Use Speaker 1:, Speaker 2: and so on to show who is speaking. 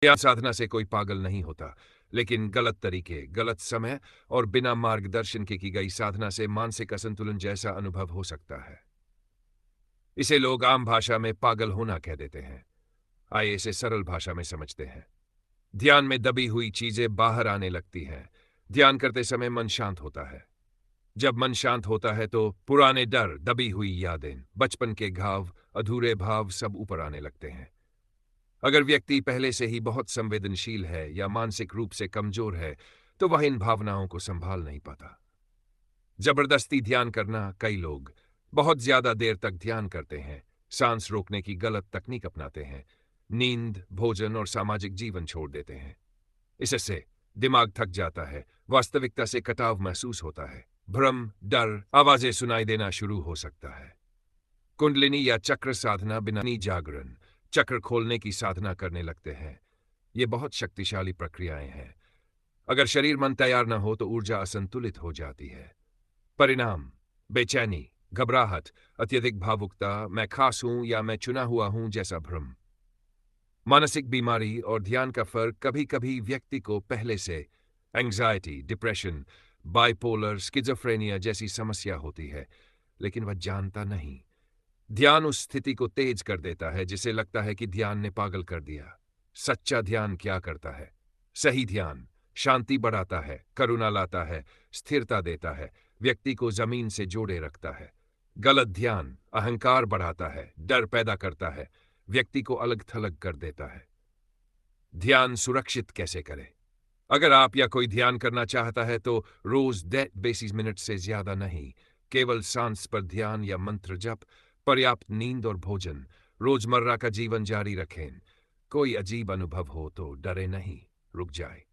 Speaker 1: ध्यान साधना से कोई पागल नहीं होता, लेकिन गलत तरीके, गलत समय और बिना मार्गदर्शन के की गई साधना से मानसिक असंतुलन जैसा अनुभव हो सकता है। इसे लोग आम भाषा में पागल होना कह देते हैं। आइए इसे सरल भाषा में समझते हैं। ध्यान में दबी हुई चीजें बाहर आने लगती हैं। ध्यान करते समय मन शांत होता है। जब मन शांत होता है तो पुराने डर, दबी हुई यादें, बचपन के घाव, अधूरे भाव सब ऊपर आने लगते हैं। अगर व्यक्ति पहले से ही बहुत संवेदनशील है या मानसिक रूप से कमजोर है, तो वह इन भावनाओं को संभाल नहीं पाता। जबरदस्ती ध्यान करना, कई लोग बहुत ज्यादा देर तक ध्यान करते हैं, सांस रोकने की गलत तकनीक अपनाते हैं, नींद, भोजन और सामाजिक जीवन छोड़ देते हैं। इससे दिमाग थक जाता है, वास्तविकता से कटाव महसूस होता है, भ्रम, डर, आवाजें सुनाई देना शुरू हो सकता है। कुंडलिनी या चक्र साधना, बिना जागरण, चक्र खोलने की साधना करने लगते हैं। ये बहुत शक्तिशाली प्रक्रियाएं हैं। अगर शरीर मन तैयार न हो तो ऊर्जा असंतुलित हो जाती है। परिणाम: बेचैनी, घबराहट, अत्यधिक भावुकता, मैं खास हूं या मैं चुना हुआ हूं जैसा भ्रम। मानसिक बीमारी और ध्यान का फर्क: कभी कभी व्यक्ति को पहले से एंग्जाइटी, डिप्रेशन, बाइपोलर, स्किज़ोफ्रेनिया जैसी समस्या होती है, लेकिन वह जानता नहीं। ध्यान उस स्थिति को तेज कर देता है जिसे लगता है कि ध्यान ने पागल कर दिया। सच्चा ध्यान क्या करता है? सही ध्यान शांति बढ़ाता है, करुणा लाता है, स्थिरता देता है, व्यक्ति को जमीन से जोड़े रखता है। गलत ध्यान अहंकार बढ़ाता है, डर पैदा करता है, व्यक्ति को अलग थलग कर देता है। ध्यान सुरक्षित कैसे करें? अगर आप या कोई ध्यान करना चाहता है तो रोज 10-20 मिनट से ज्यादा नहीं। केवल सांस पर ध्यान या मंत्र जप, पर्याप्त नींद और भोजन, रोजमर्रा का जीवन जारी रखें। कोई अजीब अनुभव हो तो डरे नहीं, रुक जाए।